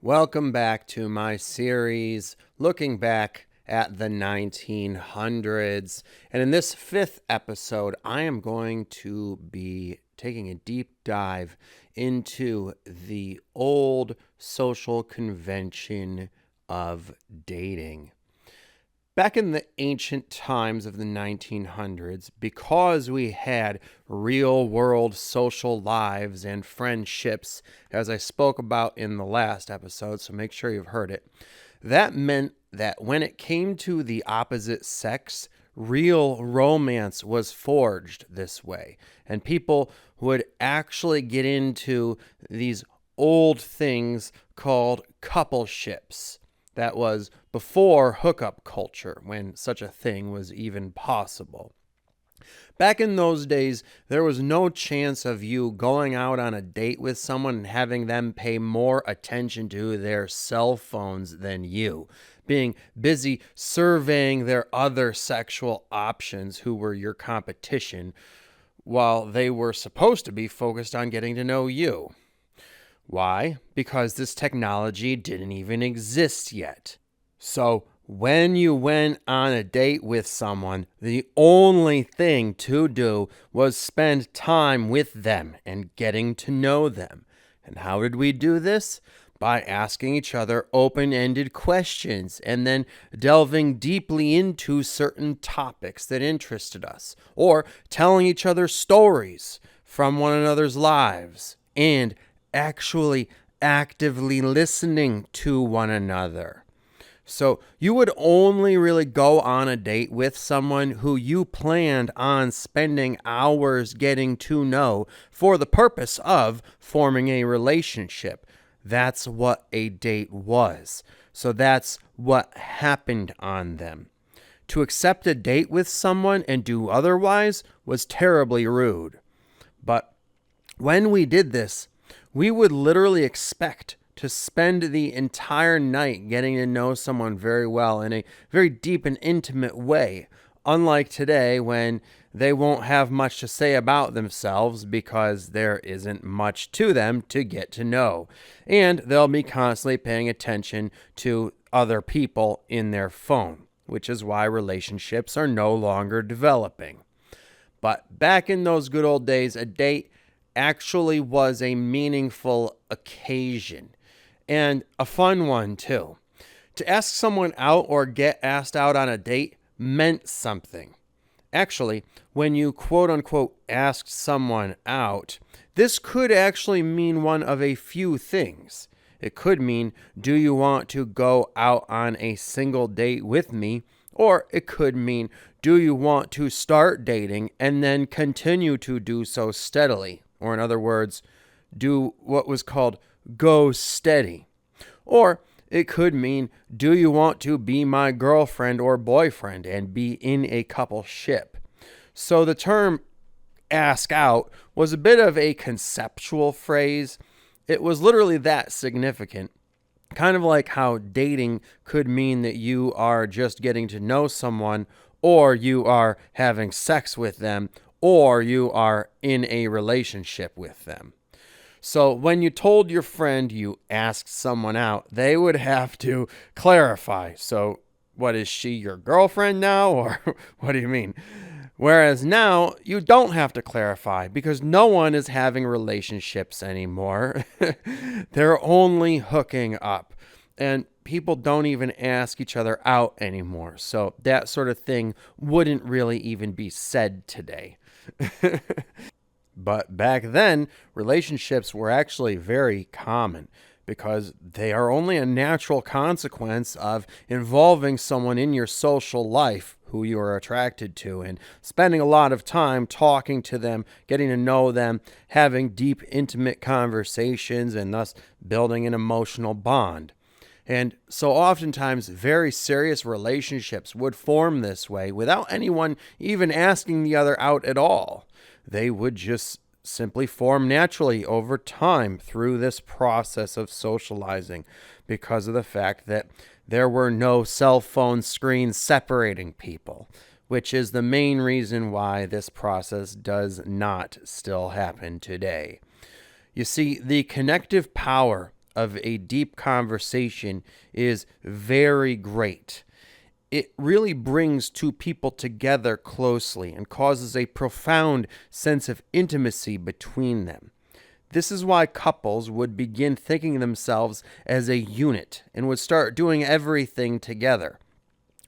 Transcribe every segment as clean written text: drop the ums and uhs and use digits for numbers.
Welcome back to my series looking back at the 1900s. And in this fifth episode, I am going to be taking a deep dive into the old social convention of dating. Back in the ancient times of the 1900s, because we had real-world social lives and friendships, as I spoke about in the last episode, so make sure you've heard it, that meant that when it came to the opposite sex, real romance was forged this way. And people would actually get into these old things called coupleships. That was before hookup culture, when such a thing was even possible. Back in those days, there was no chance of you going out on a date with someone and having them pay more attention to their cell phones than you, being busy surveying their other sexual options who were your competition, while they were supposed to be focused on getting to know you. Why? Because this technology didn't even exist yet. So when you went on a date with someone, the only thing to do was spend time with them and getting to know them. And how did we do this? By asking each other open-ended questions and then delving deeply into certain topics that interested us, or telling each other stories from one another's lives, and actually actively listening to one another. So you would only really go on a date with someone who you planned on spending hours getting to know for the purpose of forming a relationship. That's what a date was. So that's what happened on them. To accept a date with someone and do otherwise was terribly rude. But when we did this, we would literally expect to spend the entire night getting to know someone very well in a very deep and intimate way, unlike today when they won't have much to say about themselves because there isn't much to them to get to know, and they'll be constantly paying attention to other people in their phone, which is why relationships are no longer developing. But back in those good old days, a date actually was a meaningful occasion, and a fun one too. To ask someone out or get asked out on a date meant something. Actually, when you quote-unquote asked someone out, this could actually mean one of a few things. It could mean, do you want to go out on a single date with me? Or it could mean, do you want to start dating and then continue to do so steadily? Or in other words, do what was called go steady. Or it could mean, do you want to be my girlfriend or boyfriend and be in a coupleship? So the term ask out was a bit of a conceptual phrase. It was literally that significant. Kind of like how dating could mean that you are just getting to know someone, or you are having sex with them, or you are in a relationship with them. So when you told your friend you asked someone out, they would have to clarify. So what, is she your girlfriend now, or what do you mean? Whereas now you don't have to clarify because no one is having relationships anymore. They're only hooking up, and people don't even ask each other out anymore. So that sort of thing wouldn't really even be said today. But back then, relationships were actually very common because they are only a natural consequence of involving someone in your social life who you are attracted to and spending a lot of time talking to them, getting to know them, having deep, intimate conversations, and thus building an emotional bond. And so oftentimes very serious relationships would form this way without anyone even asking the other out at all. They would just simply form naturally over time through this process of socializing because of the fact that there were no cell phone screens separating people, which is the main reason why this process does not still happen today. You see, the connective power of a deep conversation is very great. It really brings two people together closely and causes a profound sense of intimacy between them. This is why couples would begin thinking of themselves as a unit and would start doing everything together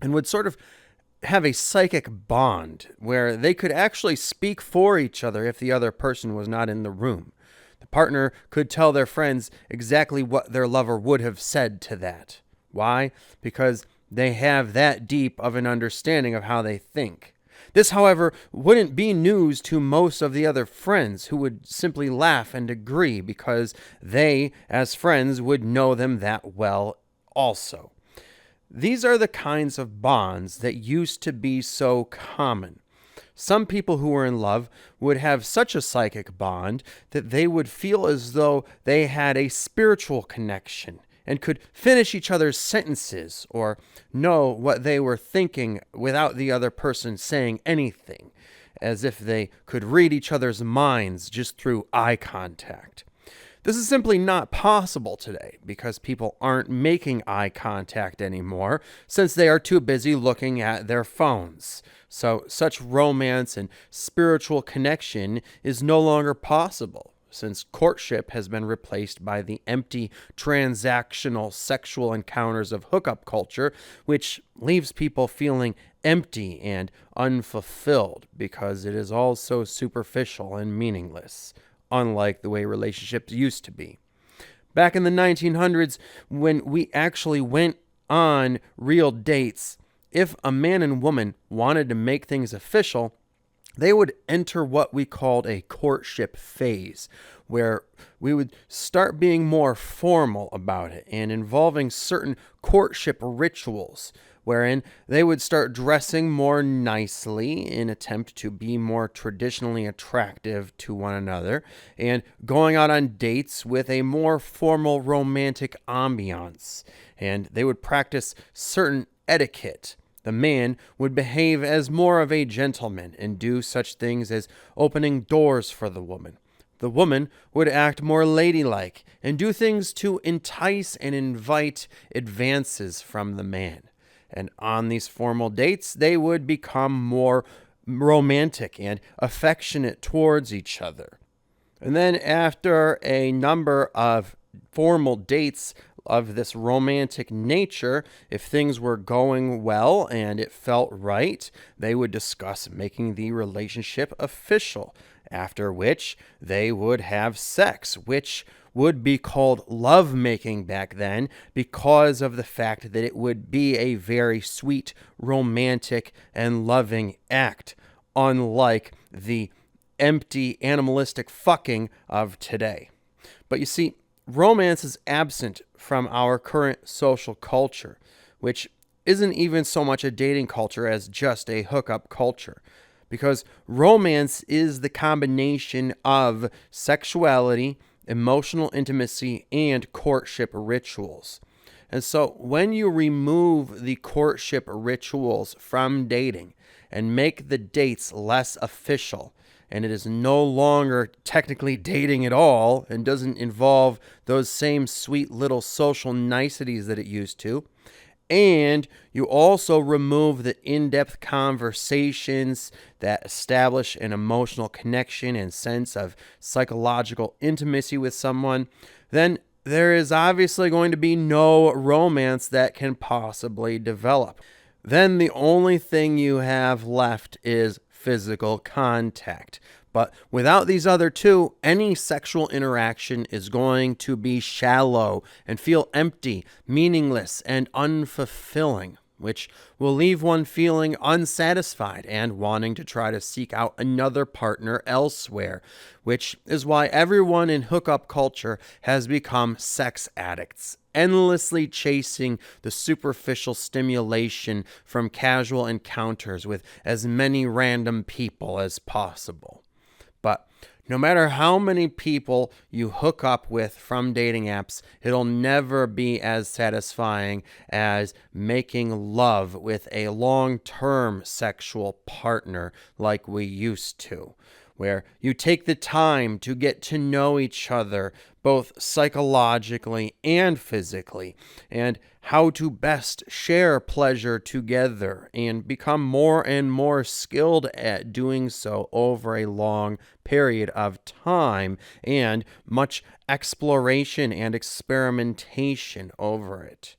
and would sort of have a psychic bond where they could actually speak for each other if the other person was not in the room. The partner could tell their friends exactly what their lover would have said to that. Why? Because they have that deep of an understanding of how they think. This, however, wouldn't be news to most of the other friends, who would simply laugh and agree because they, as friends, would know them that well also. These are the kinds of bonds that used to be so common. Some people who were in love would have such a psychic bond that they would feel as though they had a spiritual connection and could finish each other's sentences or know what they were thinking without the other person saying anything, as if they could read each other's minds just through eye contact. This is simply not possible today because people aren't making eye contact anymore since they are too busy looking at their phones. So such romance and spiritual connection is no longer possible, since courtship has been replaced by the empty, transactional sexual encounters of hookup culture, which leaves people feeling empty and unfulfilled because it is all so superficial and meaningless, unlike the way relationships used to be. Back in the 1900s, when we actually went on real dates, if a man and woman wanted to make things official, they would enter what we called a courtship phase, where we would start being more formal about it and involving certain courtship rituals, wherein they would start dressing more nicely in attempt to be more traditionally attractive to one another and going out on dates with a more formal romantic ambiance. And they would practice certain etiquette. The man would behave as more of a gentleman and do such things as opening doors for the woman. The woman would act more ladylike and do things to entice and invite advances from the man. And on these formal dates, they would become more romantic and affectionate towards each other. And then after a number of formal dates of this romantic nature, if things were going well and it felt right, they would discuss making the relationship official, after which they would have sex, which would be called lovemaking back then because of the fact that it would be a very sweet, romantic, and loving act, unlike the empty, animalistic fucking of today. But you see, romance is absent from our current social culture, which isn't even so much a dating culture as just a hookup culture, because romance is the combination of sexuality, emotional intimacy, and courtship rituals. And so when you remove the courtship rituals from dating and make the dates less official, and it is no longer technically dating at all and doesn't involve those same sweet little social niceties that it used to, and you also remove the in-depth conversations that establish an emotional connection and sense of psychological intimacy with someone, then there is obviously going to be no romance that can possibly develop. Then the only thing you have left is physical contact. But without these other two, any sexual interaction is going to be shallow and feel empty, meaningless, and unfulfilling, which will leave one feeling unsatisfied and wanting to try to seek out another partner elsewhere, which is why everyone in hookup culture has become sex addicts, endlessly chasing the superficial stimulation from casual encounters with as many random people as possible. But no matter how many people you hook up with from dating apps, it'll never be as satisfying as making love with a long-term sexual partner like we used to, where you take the time to get to know each other both psychologically and physically, and how to best share pleasure together and become more and more skilled at doing so over a long period of time and much exploration and experimentation over it.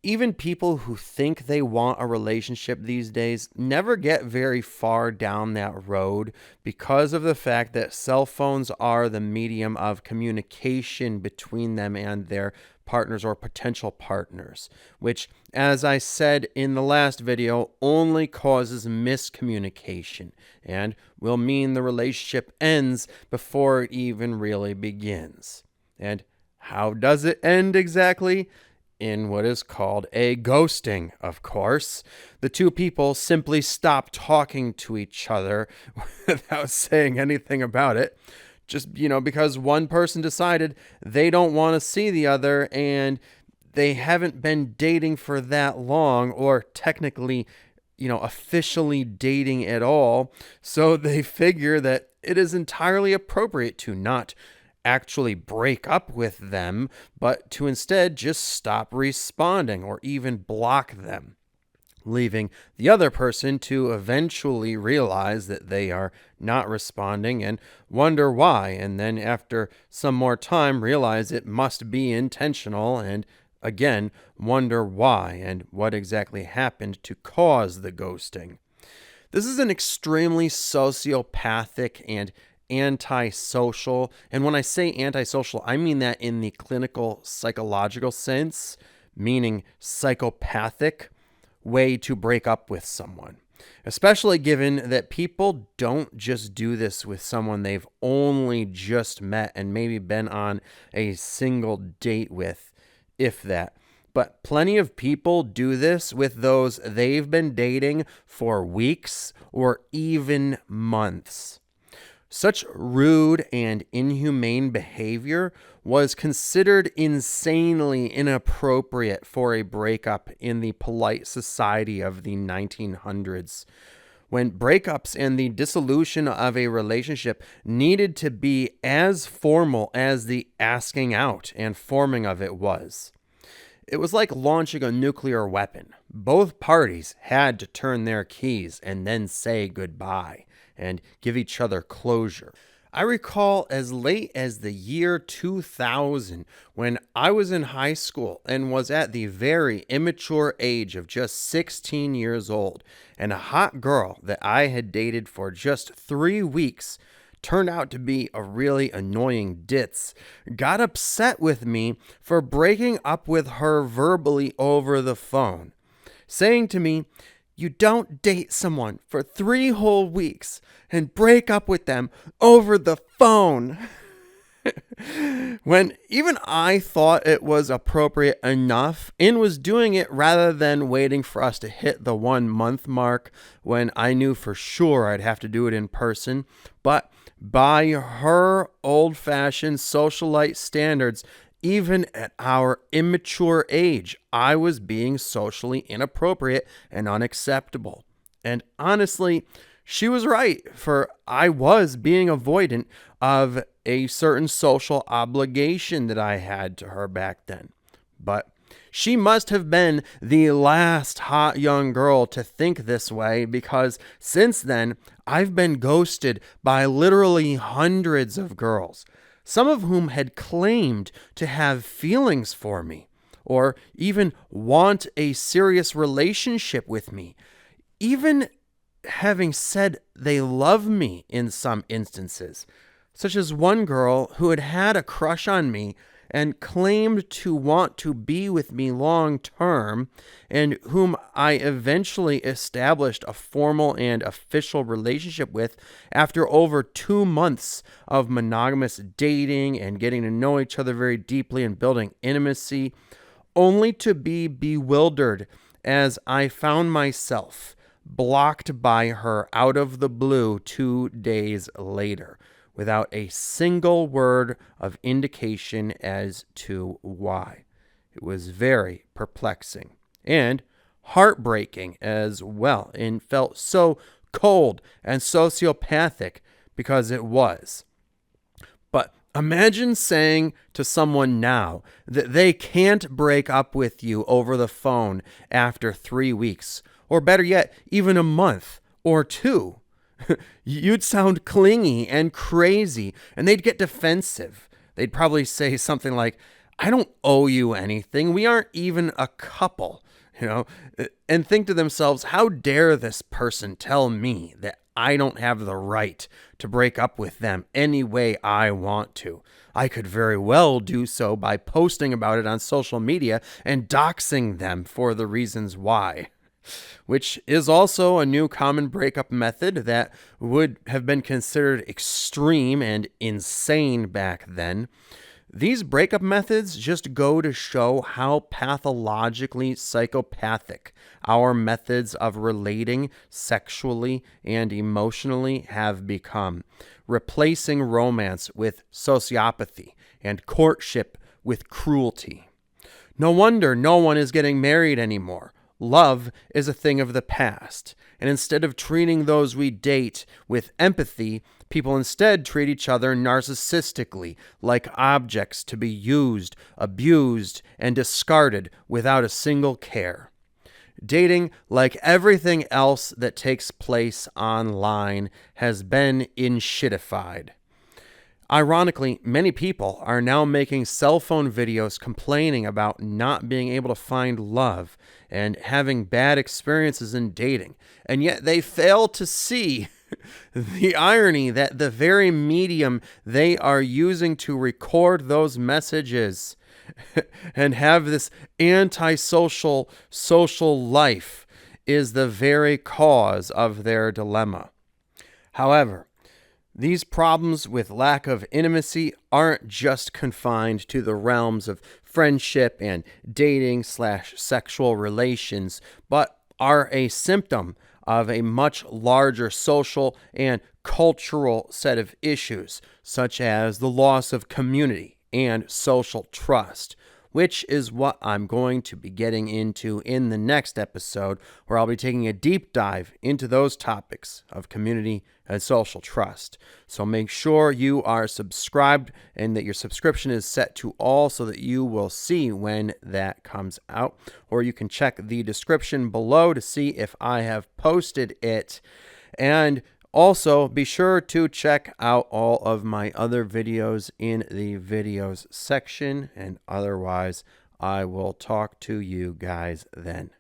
Even people who think they want a relationship these days never get very far down that road because of the fact that cell phones are the medium of communication between them and their partners or potential partners, which, as I said in the last video, only causes miscommunication and will mean the relationship ends before it even really begins. And how does it end exactly? In what is called a ghosting, of course. The two people simply stop talking to each other without saying anything about it. Just, because one person decided they don't want to see the other and they haven't been dating for that long or technically, officially dating at all. So they figure that it is entirely appropriate to not actually break up with them, but to instead just stop responding or even block them, leaving the other person to eventually realize that they are not responding and wonder why, and then after some more time realize it must be intentional and again wonder why and what exactly happened to cause the ghosting. This is an extremely sociopathic and antisocial, and when I say antisocial, I mean that in the clinical psychological sense, meaning psychopathic way to break up with someone, especially given that people don't just do this with someone they've only just met and maybe been on a single date with, if that. But plenty of people do this with those they've been dating for weeks or even months. Such rude and inhumane behavior was considered insanely inappropriate for a breakup in the polite society of the 1900s, when breakups and the dissolution of a relationship needed to be as formal as the asking out and forming of it was. It was like launching a nuclear weapon. Both parties had to turn their keys and then say goodbye and give each other closure. I recall as late as the year 2000 when I was in high school and was at the very immature age of just 16 years old, and a hot girl that I had dated for just 3 weeks turned out to be a really annoying ditz, got upset with me for breaking up with her verbally over the phone, saying to me, "You don't date someone for 3 whole weeks and break up with them over the phone." When even I thought it was appropriate enough and was doing it rather than waiting for us to hit the 1 month mark when I knew for sure I'd have to do it in person. But by her old-fashioned socialite standards, even at our immature age, I was being socially inappropriate and unacceptable. And honestly, she was right, for I was being avoidant of a certain social obligation that I had to her back then. But she must have been the last hot young girl to think this way, because since then, I've been ghosted by literally hundreds of girls, some of whom had claimed to have feelings for me, or even want a serious relationship with me, even having said they love me in some instances, such as one girl who had had a crush on me and claimed to want to be with me long term, and whom I eventually established a formal and official relationship with after over 2 months of monogamous dating and getting to know each other very deeply and building intimacy, only to be bewildered as I found myself blocked by her out of the blue 2 days later, without a single word of indication as to why. It was very perplexing and heartbreaking as well, and felt so cold and sociopathic because it was. But Imagine saying to someone now that they can't break up with you over the phone after 3 weeks, or better yet, even a month or two. You'd sound clingy and crazy, and they'd get defensive. They'd probably say something like, I don't owe you anything. We aren't even a couple, and think to themselves, how dare this person tell me that I don't have the right to break up with them any way I want to. I could very well do so by posting about it on social media and doxing them for the reasons why. Which is also a new common breakup method that would have been considered extreme and insane back then. These breakup methods just go to show how pathologically psychopathic our methods of relating sexually and emotionally have become, replacing romance with sociopathy and courtship with cruelty. No wonder no one is getting married anymore. Love is a thing of the past, and instead of treating those we date with empathy, people instead treat each other narcissistically, like objects to be used, abused, and discarded without a single care. Dating, like everything else that takes place online, has been inshittified. Ironically, many people are now making cell phone videos complaining about not being able to find love and having bad experiences in dating, and yet they fail to see the irony that the very medium they are using to record those messages and have this antisocial social life is the very cause of their dilemma. However, these problems with lack of intimacy aren't just confined to the realms of friendship and dating/sexual relations, but are a symptom of a much larger social and cultural set of issues, such as the loss of community and social trust, which is what I'm going to be getting into in the next episode, where I'll be taking a deep dive into those topics of community and social trust. So make sure you are subscribed and that your subscription is set to all so that you will see when that comes out. Or you can check the description below to see if I have posted it. And also, be sure to check out all of my other videos in the videos section. And otherwise, I will talk to you guys then.